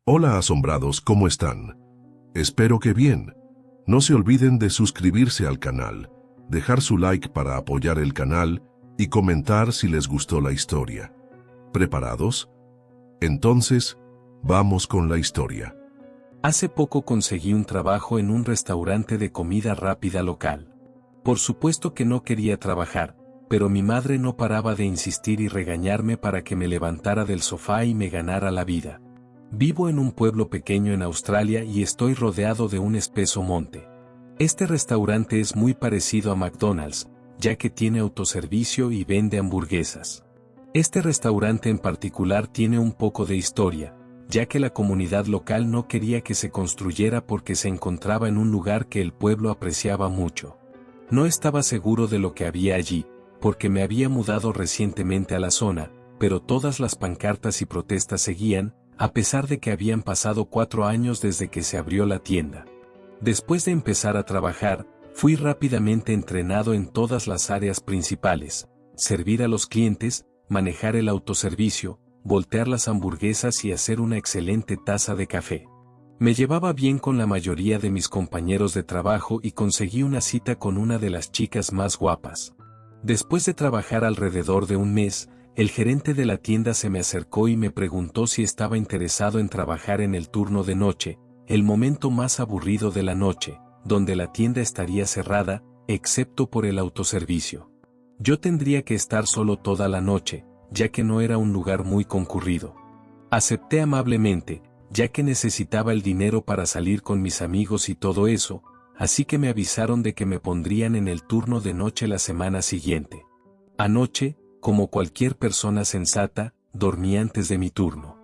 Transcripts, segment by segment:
Hola asombrados, ¿cómo están? Espero que bien. No se olviden de suscribirse al canal, dejar su like para apoyar el canal y comentar si les gustó la historia. ¿Preparados? Entonces, vamos con la historia. Hace poco conseguí un trabajo en un restaurante de comida rápida local. Por supuesto que no quería trabajar, pero mi madre no paraba de insistir y regañarme para que me levantara del sofá y me ganara la vida. Vivo en un pueblo pequeño en Australia y estoy rodeado de un espeso monte. Este restaurante es muy parecido a McDonald's, ya que tiene autoservicio y vende hamburguesas. Este restaurante en particular tiene un poco de historia, ya que la comunidad local no quería que se construyera porque se encontraba en un lugar que el pueblo apreciaba mucho. No estaba seguro de lo que había allí, porque me había mudado recientemente a la zona, pero todas las pancartas y protestas seguían, a pesar de que habían pasado 4 años desde que se abrió la tienda. Después de empezar a trabajar, fui rápidamente entrenado en todas las áreas principales: servir a los clientes, manejar el autoservicio, voltear las hamburguesas y hacer una excelente taza de café. Me llevaba bien con la mayoría de mis compañeros de trabajo y conseguí una cita con una de las chicas más guapas. Después de trabajar alrededor de un mes, el gerente de la tienda se me acercó y me preguntó si estaba interesado en trabajar en el turno de noche, el momento más aburrido de la noche, donde la tienda estaría cerrada, excepto por el autoservicio. Yo tendría que estar solo toda la noche, ya que no era un lugar muy concurrido. Acepté amablemente, ya que necesitaba el dinero para salir con mis amigos y todo eso, así que me avisaron de que me pondrían en el turno de noche la semana siguiente. Anoche, como cualquier persona sensata, dormí antes de mi turno.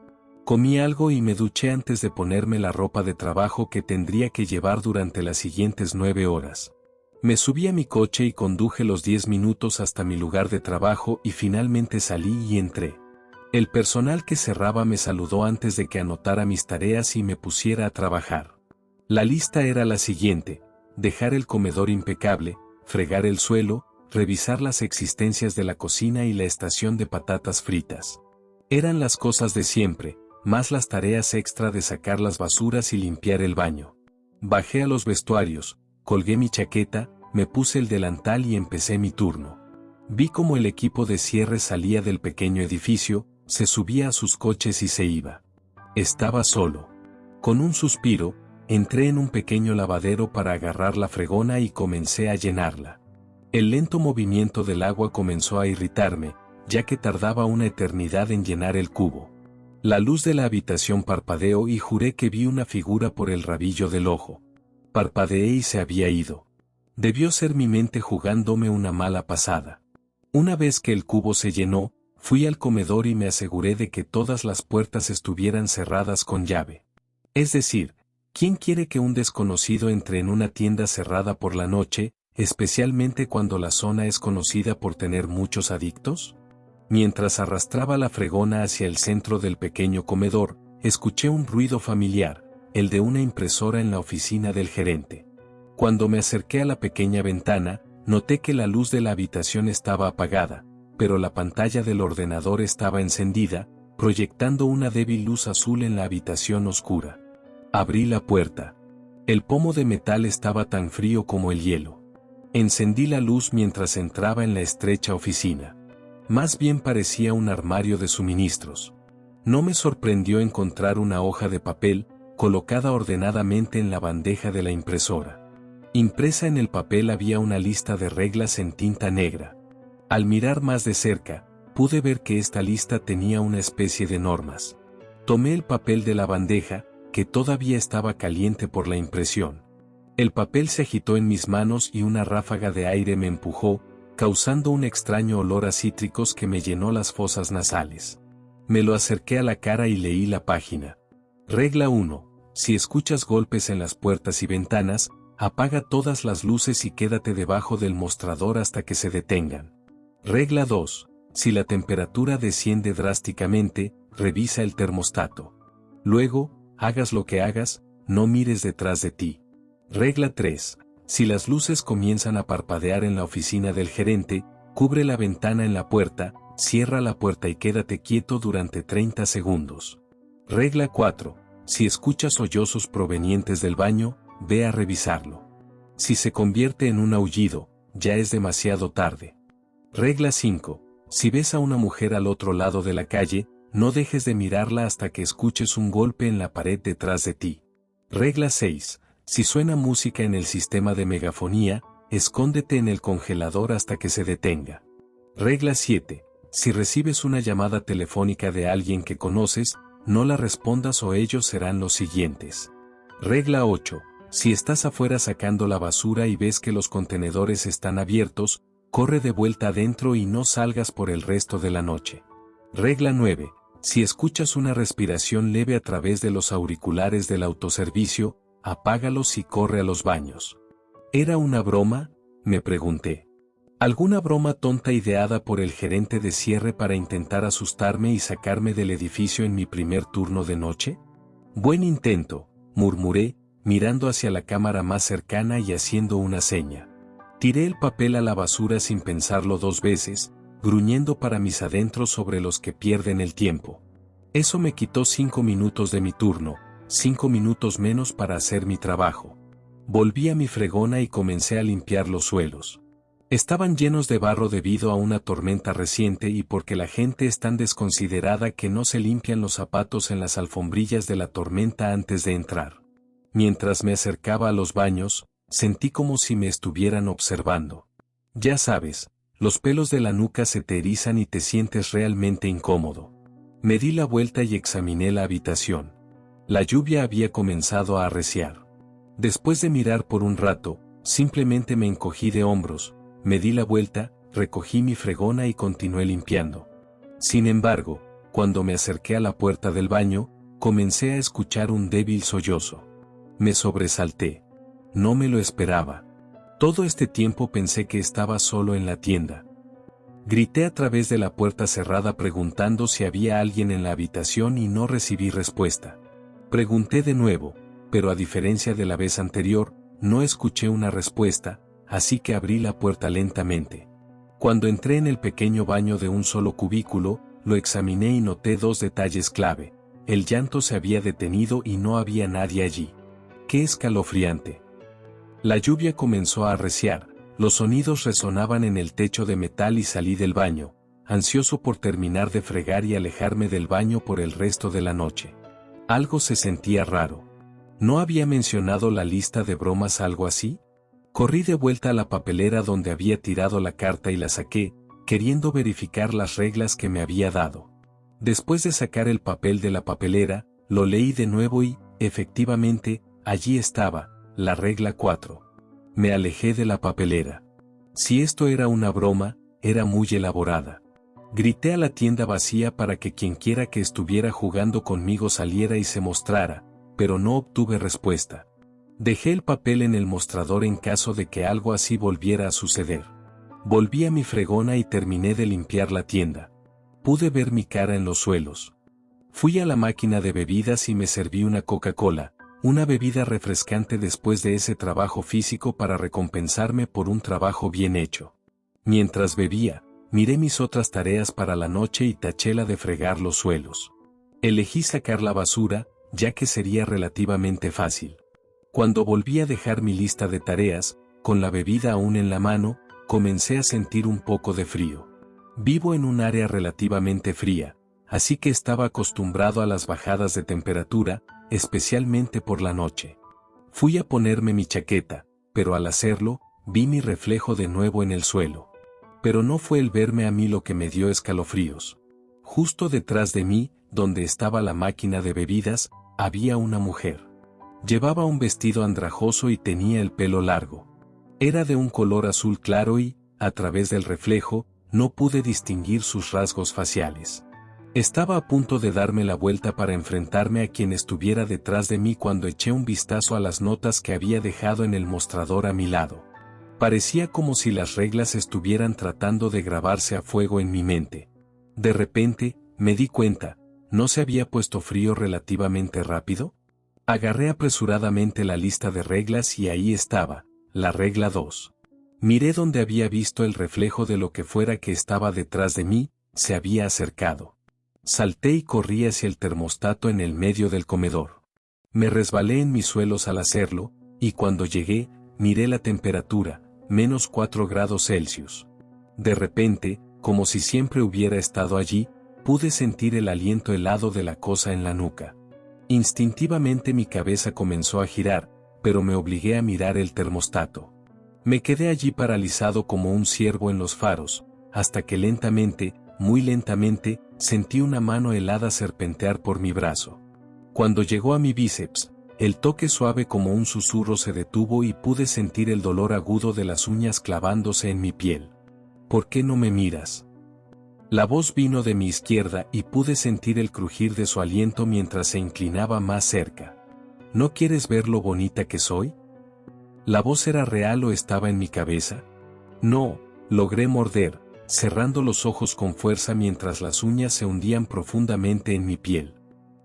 Comí algo y me duché antes de ponerme la ropa de trabajo que tendría que llevar durante las siguientes 9 horas. Me subí a mi coche y conduje los 10 minutos hasta mi lugar de trabajo y finalmente salí y entré. El personal que cerraba me saludó antes de que anotara mis tareas y me pusiera a trabajar. La lista era la siguiente: dejar el comedor impecable, fregar el suelo, revisar las existencias de la cocina y la estación de patatas fritas. Eran las cosas de siempre, más las tareas extra de sacar las basuras y limpiar el baño. Bajé a los vestuarios, colgué mi chaqueta, me puse el delantal y empecé mi turno. Vi cómo el equipo de cierre salía del pequeño edificio, se subía a sus coches y se iba. Estaba solo. Con un suspiro, entré en un pequeño lavadero para agarrar la fregona y comencé a llenarla. El lento movimiento del agua comenzó a irritarme, ya que tardaba una eternidad en llenar el cubo. La luz de la habitación parpadeó y juré que vi una figura por el rabillo del ojo. Parpadeé y se había ido. Debió ser mi mente jugándome una mala pasada. Una vez que el cubo se llenó, fui al comedor y me aseguré de que todas las puertas estuvieran cerradas con llave. Es decir, ¿quién quiere que un desconocido entre en una tienda cerrada por la noche, especialmente cuando la zona es conocida por tener muchos adictos? Mientras arrastraba la fregona hacia el centro del pequeño comedor, escuché un ruido familiar, el de una impresora en la oficina del gerente. Cuando me acerqué a la pequeña ventana, noté que la luz de la habitación estaba apagada, pero la pantalla del ordenador estaba encendida, proyectando una débil luz azul en la habitación oscura. Abrí la puerta. El pomo de metal estaba tan frío como el hielo. Encendí la luz mientras entraba en la estrecha oficina. Más bien parecía un armario de suministros. No me sorprendió encontrar una hoja de papel, colocada ordenadamente en la bandeja de la impresora. Impresa en el papel había una lista de reglas en tinta negra. Al mirar más de cerca, pude ver que esta lista tenía una especie de normas. Tomé el papel de la bandeja, que todavía estaba caliente por la impresión. El papel se agitó en mis manos y una ráfaga de aire me empujó, causando un extraño olor a cítricos que me llenó las fosas nasales. Me lo acerqué a la cara y leí la página. Regla 1. Si escuchas golpes en las puertas y ventanas, apaga todas las luces y quédate debajo del mostrador hasta que se detengan. Regla 2. Si la temperatura desciende drásticamente, revisa el termostato. Luego, hagas lo que hagas, no mires detrás de ti. Regla 3. Si las luces comienzan a parpadear en la oficina del gerente, cubre la ventana en la puerta, cierra la puerta y quédate quieto durante 30 segundos. Regla 4. Si escuchas sollozos provenientes del baño, ve a revisarlo. Si se convierte en un aullido, ya es demasiado tarde. Regla 5. Si ves a una mujer al otro lado de la calle, no dejes de mirarla hasta que escuches un golpe en la pared detrás de ti. Regla 6. Si suena música en el sistema de megafonía, escóndete en el congelador hasta que se detenga. Regla 7. Si recibes una llamada telefónica de alguien que conoces, no la respondas o ellos serán los siguientes. Regla 8. Si estás afuera sacando la basura y ves que los contenedores están abiertos, corre de vuelta adentro y no salgas por el resto de la noche. Regla 9. Si escuchas una respiración leve a través de los auriculares del autoservicio, apágalos y corre a los baños. ¿Era una broma?, me pregunté. ¿Alguna broma tonta ideada por el gerente de cierre para intentar asustarme y sacarme del edificio en mi primer turno de noche? Buen intento, murmuré, mirando hacia la cámara más cercana y haciendo una seña. Tiré el papel a la basura sin pensarlo 2 veces, gruñendo para mis adentros sobre los que pierden el tiempo. Eso me quitó 5 minutos de mi turno, 5 minutos menos para hacer mi trabajo. Volví a mi fregona y comencé a limpiar los suelos. Estaban llenos de barro debido a una tormenta reciente y porque la gente es tan desconsiderada que no se limpian los zapatos en las alfombrillas de la tormenta antes de entrar. Mientras me acercaba a los baños, sentí como si me estuvieran observando. Ya sabes, los pelos de la nuca se te erizan y te sientes realmente incómodo. Me di la vuelta y examiné la habitación. La lluvia había comenzado a arreciar. Después de mirar por un rato, simplemente me encogí de hombros, me di la vuelta, recogí mi fregona y continué limpiando. Sin embargo, cuando me acerqué a la puerta del baño, comencé a escuchar un débil sollozo. Me sobresalté. No me lo esperaba. Todo este tiempo pensé que estaba solo en la tienda. Grité a través de la puerta cerrada preguntando si había alguien en la habitación y no recibí respuesta. Pregunté de nuevo, pero a diferencia de la vez anterior, no escuché una respuesta, así que abrí la puerta lentamente. Cuando entré en el pequeño baño de un solo cubículo, lo examiné y noté 2 detalles clave. El llanto se había detenido y no había nadie allí. ¡Qué escalofriante! La lluvia comenzó a arreciar, los sonidos resonaban en el techo de metal y salí del baño, ansioso por terminar de fregar y alejarme del baño por el resto de la noche. Algo se sentía raro. ¿No había mencionado la lista de bromas algo así? Corrí de vuelta a la papelera donde había tirado la carta y la saqué, queriendo verificar las reglas que me había dado. Después de sacar el papel de la papelera, lo leí de nuevo y, efectivamente, allí estaba, la regla 4. Me alejé de la papelera. Si esto era una broma, era muy elaborada. Grité a la tienda vacía para que quienquiera que estuviera jugando conmigo saliera y se mostrara, pero no obtuve respuesta. Dejé el papel en el mostrador en caso de que algo así volviera a suceder. Volví a mi fregona y terminé de limpiar la tienda. Pude ver mi cara en los suelos. Fui a la máquina de bebidas y me serví una Coca-Cola, una bebida refrescante después de ese trabajo físico para recompensarme por un trabajo bien hecho. Mientras bebía, miré mis otras tareas para la noche y taché la de fregar los suelos. Elegí sacar la basura, ya que sería relativamente fácil. Cuando volví a dejar mi lista de tareas, con la bebida aún en la mano, comencé a sentir un poco de frío. Vivo en un área relativamente fría, así que estaba acostumbrado a las bajadas de temperatura, especialmente por la noche. Fui a ponerme mi chaqueta, pero al hacerlo, vi mi reflejo de nuevo en el suelo. Pero no fue el verme a mí lo que me dio escalofríos. Justo detrás de mí, donde estaba la máquina de bebidas, había una mujer. Llevaba un vestido andrajoso y tenía el pelo largo. Era de un color azul claro y, a través del reflejo, no pude distinguir sus rasgos faciales. Estaba a punto de darme la vuelta para enfrentarme a quien estuviera detrás de mí cuando eché un vistazo a las notas que había dejado en el mostrador a mi lado. Parecía como si las reglas estuvieran tratando de grabarse a fuego en mi mente. De repente, me di cuenta, ¿no se había puesto frío relativamente rápido? Agarré apresuradamente la lista de reglas y ahí estaba, la regla 2. Miré donde había visto el reflejo de lo que fuera que estaba detrás de mí, se había acercado. Salté y corrí hacia el termostato en el medio del comedor. Me resbalé en mis suelos al hacerlo, y cuando llegué, miré la temperatura, -4 grados Celsius. De repente, como si siempre hubiera estado allí, pude sentir el aliento helado de la cosa en la nuca. Instintivamente mi cabeza comenzó a girar, pero me obligué a mirar el termostato. Me quedé allí paralizado como un ciervo en los faros, hasta que lentamente, muy lentamente, sentí una mano helada serpentear por mi brazo. Cuando llegó a mi bíceps, el toque suave como un susurro se detuvo y pude sentir el dolor agudo de las uñas clavándose en mi piel. ¿Por qué no me miras? La voz vino de mi izquierda y pude sentir el crujir de su aliento mientras se inclinaba más cerca. ¿No quieres ver lo bonita que soy? ¿La voz era real o estaba en mi cabeza? No, logré morder, cerrando los ojos con fuerza mientras las uñas se hundían profundamente en mi piel.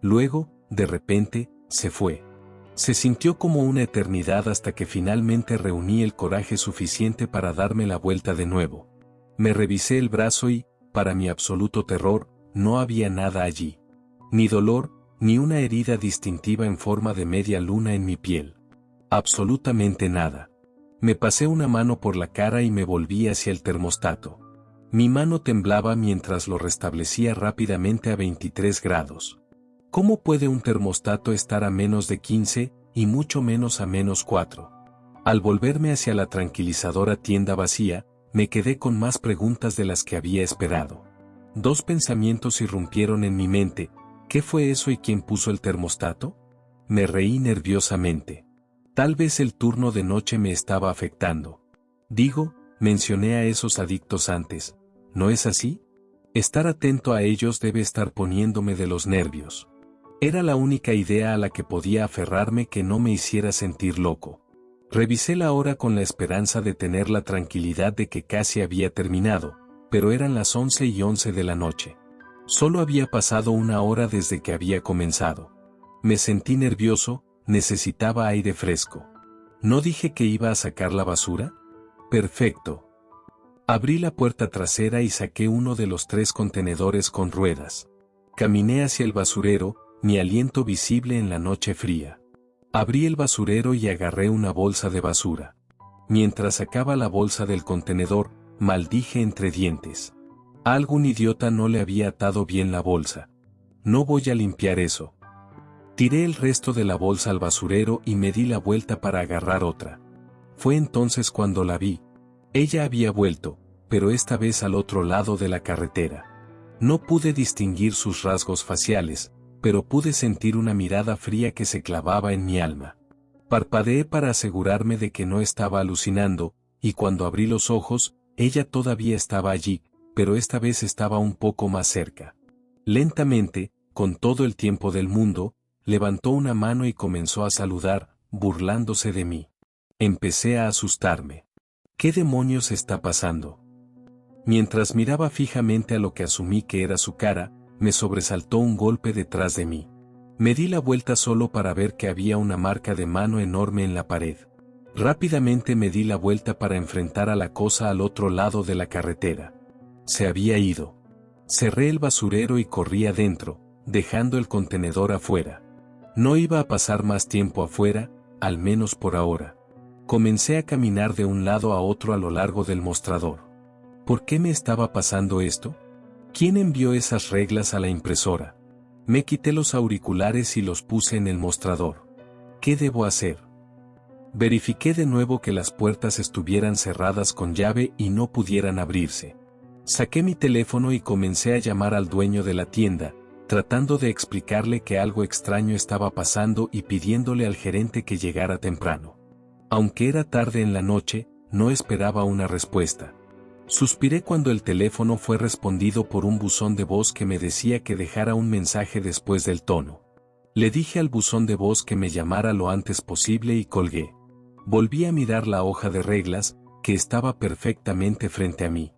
Luego, de repente, se fue. Se sintió como una eternidad hasta que finalmente reuní el coraje suficiente para darme la vuelta de nuevo. Me revisé el brazo y, para mi absoluto terror, no había nada allí. Ni dolor, ni una herida distintiva en forma de media luna en mi piel. Absolutamente nada. Me pasé una mano por la cara y me volví hacia el termostato. Mi mano temblaba mientras lo restablecía rápidamente a 23 grados. ¿Cómo puede un termostato estar a menos de 15, y mucho menos a -4? Al volverme hacia la tranquilizadora tienda vacía, me quedé con más preguntas de las que había esperado. Dos pensamientos irrumpieron en mi mente: ¿qué fue eso y quién puso el termostato? Me reí nerviosamente. Tal vez el turno de noche me estaba afectando. Digo, mencioné a esos adictos antes, ¿no es así? Estar atento a ellos debe estar poniéndome de los nervios. Era la única idea a la que podía aferrarme que no me hiciera sentir loco. Revisé la hora con la esperanza de tener la tranquilidad de que casi había terminado, pero eran las 11:11 de la noche. Solo había pasado una hora desde que había comenzado. Me sentí nervioso, necesitaba aire fresco. ¿No dije que iba a sacar la basura? Perfecto. Abrí la puerta trasera y saqué uno de los 3 contenedores con ruedas. Caminé hacia el basurero, mi aliento visible en la noche fría. Abrí el basurero y agarré una bolsa de basura. Mientras sacaba la bolsa del contenedor, maldije entre dientes. A algún idiota no le había atado bien la bolsa. No voy a limpiar eso. Tiré el resto de la bolsa al basurero y me di la vuelta para agarrar otra. Fue entonces cuando la vi. Ella había vuelto, pero esta vez al otro lado de la carretera. No pude distinguir sus rasgos faciales, pero pude sentir una mirada fría que se clavaba en mi alma. Parpadeé para asegurarme de que no estaba alucinando, y cuando abrí los ojos, ella todavía estaba allí, pero esta vez estaba un poco más cerca. Lentamente, con todo el tiempo del mundo, levantó una mano y comenzó a saludar, burlándose de mí. Empecé a asustarme. ¿Qué demonios está pasando? Mientras miraba fijamente a lo que asumí que era su cara, me sobresaltó un golpe detrás de mí. Me di la vuelta solo para ver que había una marca de mano enorme en la pared. Rápidamente me di la vuelta para enfrentar a la cosa al otro lado de la carretera. Se había ido. Cerré el basurero y corrí adentro, dejando el contenedor afuera. No iba a pasar más tiempo afuera, al menos por ahora. Comencé a caminar de un lado a otro a lo largo del mostrador. ¿Por qué me estaba pasando esto? ¿Quién envió esas reglas a la impresora? Me quité los auriculares y los puse en el mostrador. ¿Qué debo hacer? Verifiqué de nuevo que las puertas estuvieran cerradas con llave y no pudieran abrirse. Saqué mi teléfono y comencé a llamar al dueño de la tienda, tratando de explicarle que algo extraño estaba pasando y pidiéndole al gerente que llegara temprano. Aunque era tarde en la noche, no esperaba una respuesta. Suspiré cuando el teléfono fue respondido por un buzón de voz que me decía que dejara un mensaje después del tono. Le dije al buzón de voz que me llamara lo antes posible y colgué. Volví a mirar la hoja de reglas, que estaba perfectamente frente a mí.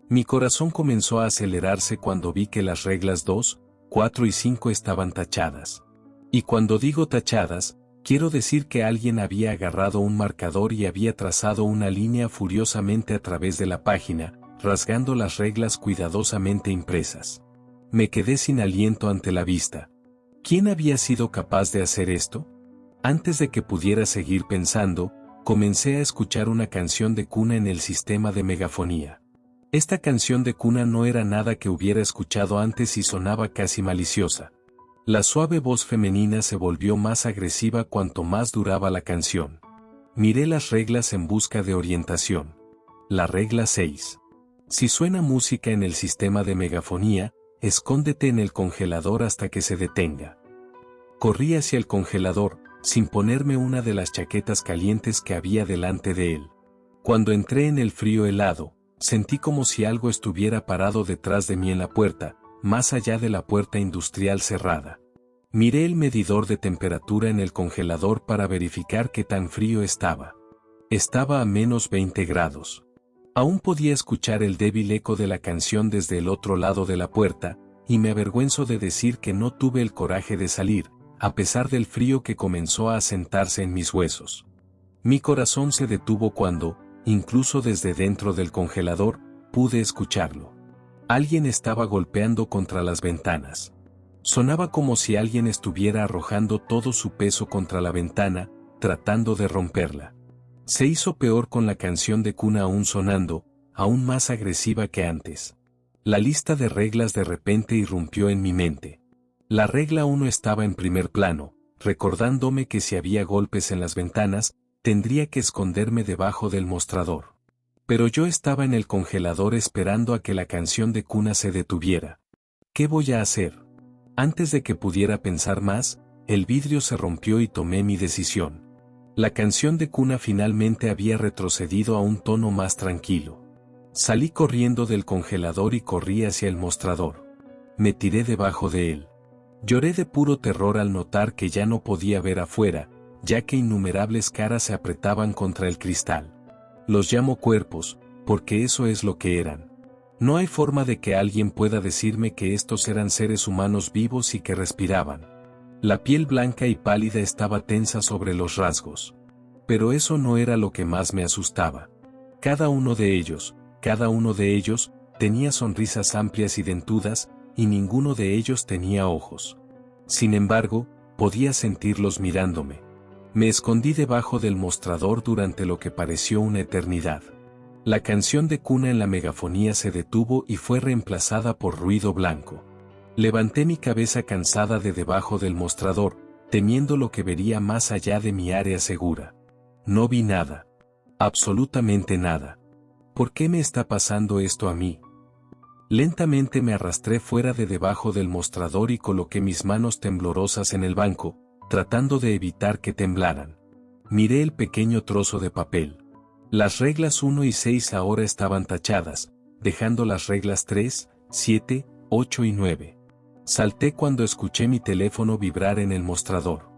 Mi corazón comenzó a acelerarse cuando vi que las reglas 2, 4 y 5 estaban tachadas. Y cuando digo tachadas, quiero decir que alguien había agarrado un marcador y había trazado una línea furiosamente a través de la página, rasgando las reglas cuidadosamente impresas. Me quedé sin aliento ante la vista. ¿Quién había sido capaz de hacer esto? Antes de que pudiera seguir pensando, comencé a escuchar una canción de cuna en el sistema de megafonía. Esta canción de cuna no era nada que hubiera escuchado antes y sonaba casi maliciosa. La suave voz femenina se volvió más agresiva cuanto más duraba la canción. Miré las reglas en busca de orientación. La regla 6. Si suena música en el sistema de megafonía, escóndete en el congelador hasta que se detenga. Corrí hacia el congelador, sin ponerme una de las chaquetas calientes que había delante de él. Cuando entré en el frío helado, sentí como si algo estuviera parado detrás de mí en la puerta, más allá de la puerta industrial cerrada. Miré el medidor de temperatura en el congelador para verificar qué tan frío estaba. Estaba a menos 20 grados. Aún podía escuchar el débil eco de la canción desde el otro lado de la puerta, y me avergüenzo de decir que no tuve el coraje de salir, a pesar del frío que comenzó a asentarse en mis huesos. Mi corazón se detuvo cuando, incluso desde dentro del congelador, pude escucharlo. Alguien estaba golpeando contra las ventanas. Sonaba como si alguien estuviera arrojando todo su peso contra la ventana, tratando de romperla. Se hizo peor con la canción de cuna aún sonando, aún más agresiva que antes. La lista de reglas de repente irrumpió en mi mente. La regla 1 estaba en primer plano, recordándome que si había golpes en las ventanas, tendría que esconderme debajo del mostrador. Pero yo estaba en el congelador esperando a que la canción de cuna se detuviera. ¿Qué voy a hacer? Antes de que pudiera pensar más, el vidrio se rompió y tomé mi decisión. La canción de cuna finalmente había retrocedido a un tono más tranquilo. Salí corriendo del congelador y corrí hacia el mostrador. Me tiré debajo de él. Lloré de puro terror al notar que ya no podía ver afuera, ya que innumerables caras se apretaban contra el cristal. Los llamo cuerpos, porque eso es lo que eran. No hay forma de que alguien pueda decirme que estos eran seres humanos vivos y que respiraban. La piel blanca y pálida estaba tensa sobre los rasgos. Pero eso no era lo que más me asustaba. Cada uno de ellos, tenía sonrisas amplias y dentudas, y ninguno de ellos tenía ojos. Sin embargo, podía sentirlos mirándome. Me escondí debajo del mostrador durante lo que pareció una eternidad. La canción de cuna en la megafonía se detuvo y fue reemplazada por ruido blanco. Levanté mi cabeza cansada de debajo del mostrador, temiendo lo que vería más allá de mi área segura. No vi nada. Absolutamente nada. ¿Por qué me está pasando esto a mí? Lentamente me arrastré fuera de debajo del mostrador y coloqué mis manos temblorosas en el banco, tratando de evitar que temblaran. Miré el pequeño trozo de papel. Las reglas 1 y 6 ahora estaban tachadas, dejando las reglas 3, 7, 8 y 9. Salté cuando escuché mi teléfono vibrar en el mostrador.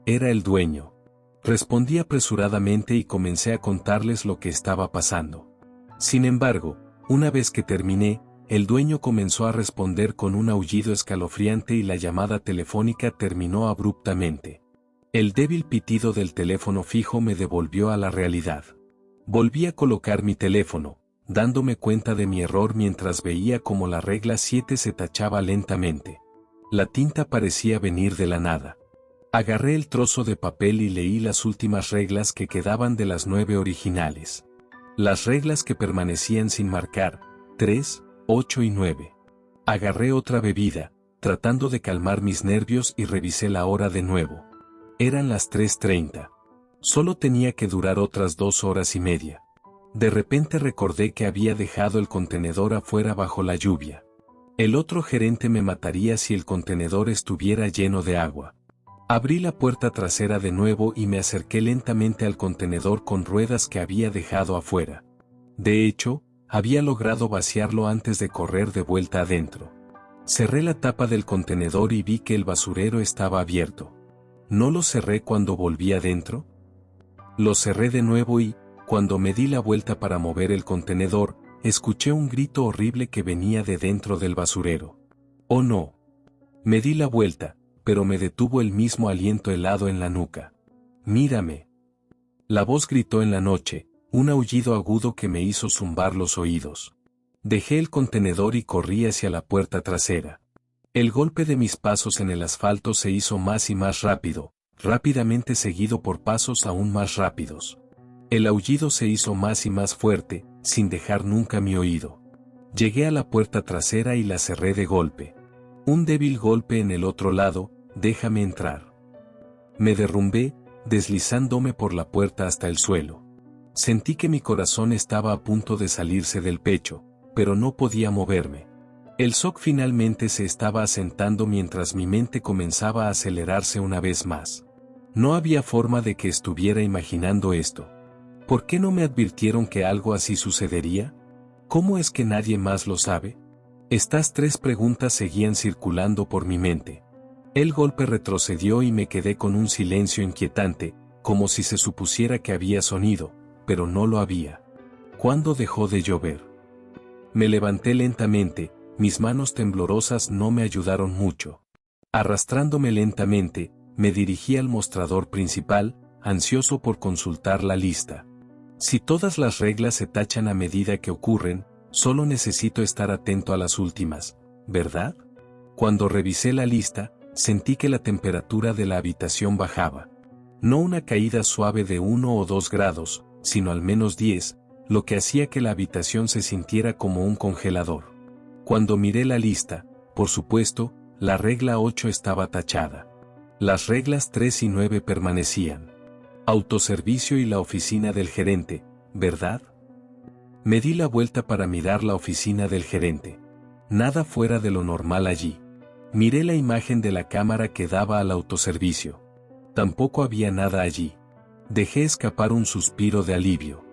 Era el dueño. Respondí apresuradamente y comencé a contarles lo que estaba pasando. Sin embargo, una vez que terminé, el dueño comenzó a responder con un aullido escalofriante y la llamada telefónica terminó abruptamente. El débil pitido del teléfono fijo me devolvió a la realidad. Volví a colocar mi teléfono, dándome cuenta de mi error mientras veía cómo la regla 7 se tachaba lentamente. La tinta parecía venir de la nada. Agarré el trozo de papel y leí las últimas reglas que quedaban de las 9 originales. Las reglas que permanecían sin marcar, 3, 8 y 9. Agarré otra bebida, tratando de calmar mis nervios y revisé la hora de nuevo. Eran las 3:30. Solo tenía que durar otras 2 horas y media. De repente recordé que había dejado el contenedor afuera bajo la lluvia. El otro gerente me mataría si el contenedor estuviera lleno de agua. Abrí la puerta trasera de nuevo y me acerqué lentamente al contenedor con ruedas que había dejado afuera. De hecho, había logrado vaciarlo antes de correr de vuelta adentro. Cerré la tapa del contenedor y vi que el basurero estaba abierto. ¿No lo cerré cuando volví adentro? Lo cerré de nuevo y, cuando me di la vuelta para mover el contenedor, escuché un grito horrible que venía de dentro del basurero. ¡Oh no! Me di la vuelta, pero me detuvo el mismo aliento helado en la nuca. ¡Mírame! La voz gritó en la noche, un aullido agudo que me hizo zumbar los oídos. Dejé el contenedor y corrí hacia la puerta trasera. El golpe de mis pasos en el asfalto se hizo más y más rápido, rápidamente seguido por pasos aún más rápidos. El aullido se hizo más y más fuerte, sin dejar nunca mi oído. Llegué a la puerta trasera y la cerré de golpe. Un débil golpe en el otro lado, déjame entrar. Me derrumbé, deslizándome por la puerta hasta el suelo. Sentí que mi corazón estaba a punto de salirse del pecho, pero no podía moverme. El shock finalmente se estaba asentando mientras mi mente comenzaba a acelerarse una vez más. No había forma de que estuviera imaginando esto. ¿Por qué no me advirtieron que algo así sucedería? ¿Cómo es que nadie más lo sabe? Estas 3 preguntas seguían circulando por mi mente. El golpe retrocedió y me quedé con un silencio inquietante, como si se supusiera que había sonido, pero no lo había. ¿Cuándo dejó de llover? Me levanté lentamente, mis manos temblorosas no me ayudaron mucho. Arrastrándome lentamente, me dirigí al mostrador principal, ansioso por consultar la lista. Si todas las reglas se tachan a medida que ocurren, solo necesito estar atento a las últimas, ¿verdad? Cuando revisé la lista, sentí que la temperatura de la habitación bajaba. No una caída suave de 1 o 2 grados, sino al menos 10, lo que hacía que la habitación se sintiera como un congelador. Cuando miré la lista, por supuesto, la regla 8 estaba tachada. Las reglas 3 y 9 permanecían. Autoservicio y la oficina del gerente, ¿verdad? Me di la vuelta para mirar la oficina del gerente. Nada fuera de lo normal allí. Miré la imagen de la cámara que daba al autoservicio. Tampoco había nada allí. Dejé escapar un suspiro de alivio.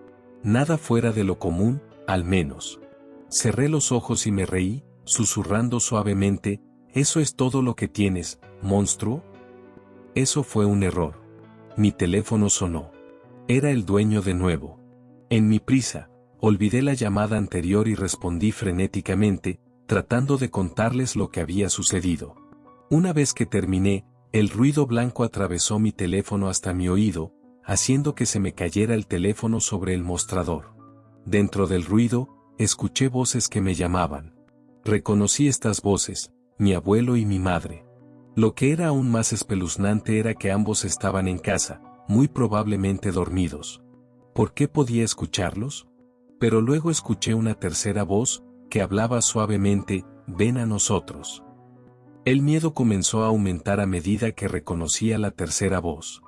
Nada fuera de lo común, al menos. Cerré los ojos y me reí, susurrando suavemente, ¿eso es todo lo que tienes, monstruo? Eso fue un error. Mi teléfono sonó. Era el dueño de nuevo. En mi prisa, olvidé la llamada anterior y respondí frenéticamente, tratando de contarles lo que había sucedido. Una vez que terminé, el ruido blanco atravesó mi teléfono hasta mi oído, haciendo que se me cayera el teléfono sobre el mostrador. Dentro del ruido, escuché voces que me llamaban. Reconocí estas voces, mi abuelo y mi madre. Lo que era aún más espeluznante era que ambos estaban en casa, muy probablemente dormidos. ¿Por qué podía escucharlos? Pero luego escuché una tercera voz, que hablaba suavemente, ven a nosotros. El miedo comenzó a aumentar a medida que reconocía la tercera voz.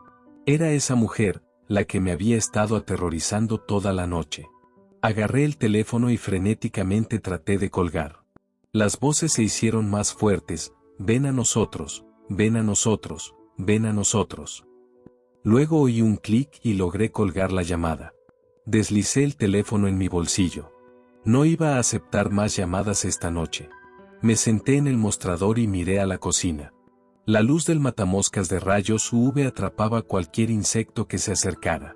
Era esa mujer, la que me había estado aterrorizando toda la noche. Agarré el teléfono y frenéticamente traté de colgar. Las voces se hicieron más fuertes, ven a nosotros, ven a nosotros, ven a nosotros. Luego oí un clic y logré colgar la llamada. Deslicé el teléfono en mi bolsillo. No iba a aceptar más llamadas esta noche. Me senté en el mostrador y miré a la cocina. La luz del matamoscas de rayos UV atrapaba cualquier insecto que se acercara.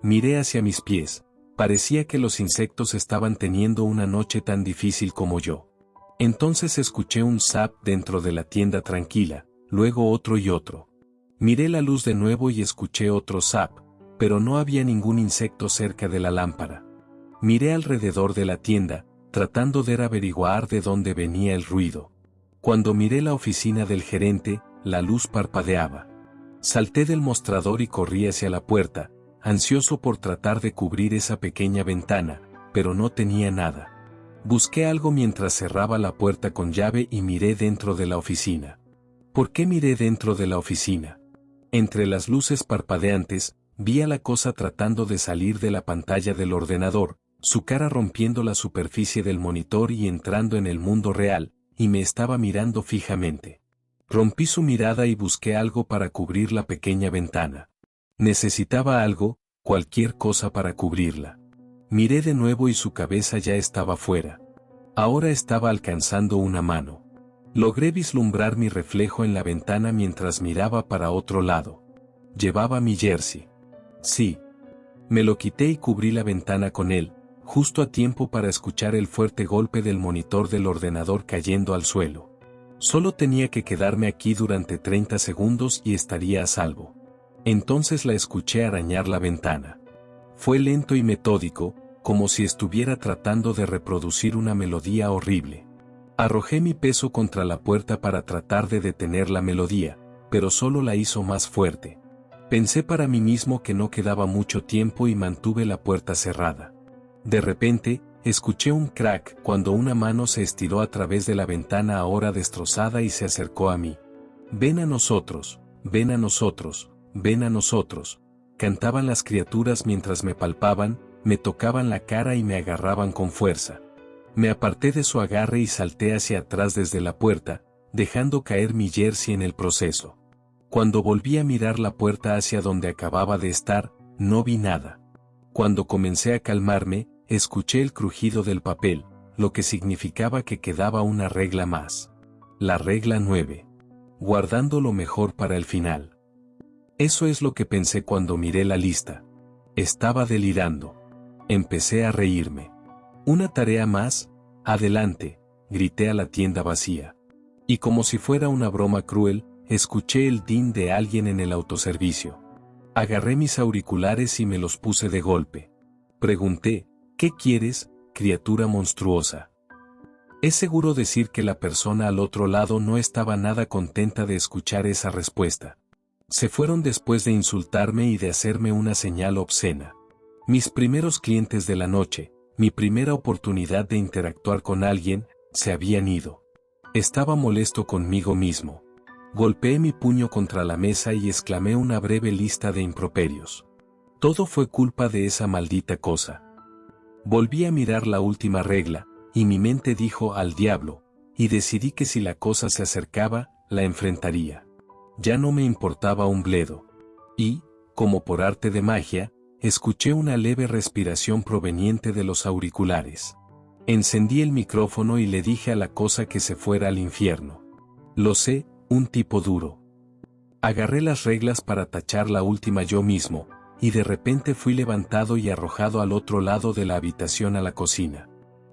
Miré hacia mis pies. Parecía que los insectos estaban teniendo una noche tan difícil como yo. Entonces escuché un zap dentro de la tienda tranquila, luego otro y otro. Miré la luz de nuevo y escuché otro zap, pero no había ningún insecto cerca de la lámpara. Miré alrededor de la tienda, tratando de averiguar de dónde venía el ruido. Cuando miré la oficina del gerente, la luz parpadeaba. Salté del mostrador y corrí hacia la puerta, ansioso por tratar de cubrir esa pequeña ventana, pero no tenía nada. Busqué algo mientras cerraba la puerta con llave y miré dentro de la oficina. ¿Por qué miré dentro de la oficina? Entre las luces parpadeantes, vi a la cosa tratando de salir de la pantalla del ordenador, su cara rompiendo la superficie del monitor y entrando en el mundo real, y me estaba mirando fijamente. Rompí su mirada y busqué algo para cubrir la pequeña ventana. Necesitaba algo, cualquier cosa para cubrirla. Miré de nuevo y su cabeza ya estaba fuera. Ahora estaba alcanzando una mano. Logré vislumbrar mi reflejo en la ventana mientras miraba para otro lado. Llevaba mi jersey. Sí. Me lo quité y cubrí la ventana con él, justo a tiempo para escuchar el fuerte golpe del monitor del ordenador cayendo al suelo. Solo tenía que quedarme aquí durante 30 segundos y estaría a salvo. Entonces la escuché arañar la ventana. Fue lento y metódico, como si estuviera tratando de reproducir una melodía horrible. Arrojé mi peso contra la puerta para tratar de detener la melodía, pero solo la hizo más fuerte. Pensé para mí mismo que no quedaba mucho tiempo y mantuve la puerta cerrada. De repente, escuché un crack cuando una mano se estiró a través de la ventana ahora destrozada y se acercó a mí. «Ven a nosotros, ven a nosotros, ven a nosotros», cantaban las criaturas mientras me palpaban, me tocaban la cara y me agarraban con fuerza. Me aparté de su agarre y salté hacia atrás desde la puerta, dejando caer mi jersey en el proceso. Cuando volví a mirar la puerta hacia donde acababa de estar, no vi nada. Cuando comencé a calmarme, escuché el crujido del papel, lo que significaba que quedaba una regla más. La regla 9. Guardando lo mejor para el final. Eso es lo que pensé cuando miré la lista. Estaba delirando. Empecé a reírme. «Una tarea más, adelante», grité a la tienda vacía. Y como si fuera una broma cruel, escuché el din de alguien en el autoservicio. Agarré mis auriculares y me los puse de golpe. Pregunté, «¿Qué quieres, criatura monstruosa?». Es seguro decir que la persona al otro lado no estaba nada contenta de escuchar esa respuesta. Se fueron después de insultarme y de hacerme una señal obscena. Mis primeros clientes de la noche, mi primera oportunidad de interactuar con alguien, se habían ido. Estaba molesto conmigo mismo. Golpeé mi puño contra la mesa y exclamé una breve lista de improperios. Todo fue culpa de esa maldita cosa. Volví a mirar la última regla, y mi mente dijo «al diablo», y decidí que si la cosa se acercaba, la enfrentaría. Ya no me importaba un bledo. Y, como por arte de magia, escuché una leve respiración proveniente de los auriculares. Encendí el micrófono y le dije a la cosa que se fuera al infierno. Lo sé, un tipo duro. Agarré las reglas para tachar la última yo mismo, y de repente fui levantado y arrojado al otro lado de la habitación a la cocina.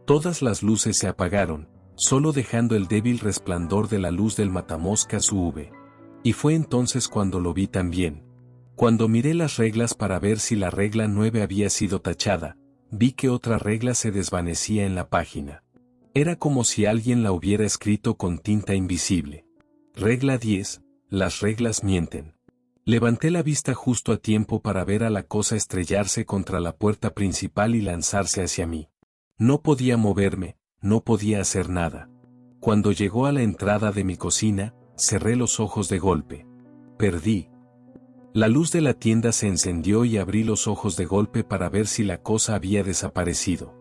Todas las luces se apagaron, solo dejando el débil resplandor de la luz del matamoscas UV. Y fue entonces cuando lo vi también. Cuando miré las reglas para ver si la regla 9 había sido tachada, vi que otra regla se desvanecía en la página. Era como si alguien la hubiera escrito con tinta invisible. Regla 10. Las reglas mienten. Levanté la vista justo a tiempo para ver a la cosa estrellarse contra la puerta principal y lanzarse hacia mí. No podía moverme, no podía hacer nada. Cuando llegó a la entrada de mi cocina, cerré los ojos de golpe. Perdí. La luz de la tienda se encendió y abrí los ojos de golpe para ver si la cosa había desaparecido.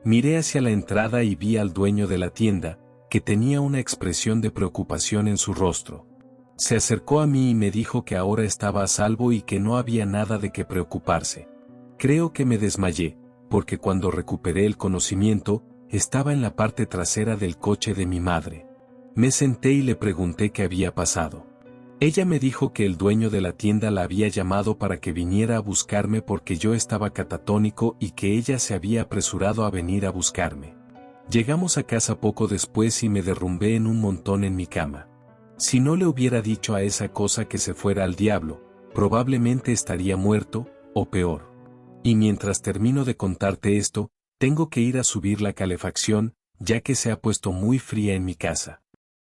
Miré hacia la entrada y vi al dueño de la tienda, que tenía una expresión de preocupación en su rostro. Se acercó a mí y me dijo que ahora estaba a salvo y que no había nada de qué preocuparse. Creo que me desmayé, porque cuando recuperé el conocimiento, estaba en la parte trasera del coche de mi madre. Me senté y le pregunté qué había pasado. Ella me dijo que el dueño de la tienda la había llamado para que viniera a buscarme porque yo estaba catatónico y que ella se había apresurado a venir a buscarme. Llegamos a casa poco después y me derrumbé en un montón en mi cama. Si no le hubiera dicho a esa cosa que se fuera al diablo, probablemente estaría muerto, o peor. Y mientras termino de contarte esto, tengo que ir a subir la calefacción, ya que se ha puesto muy fría en mi casa.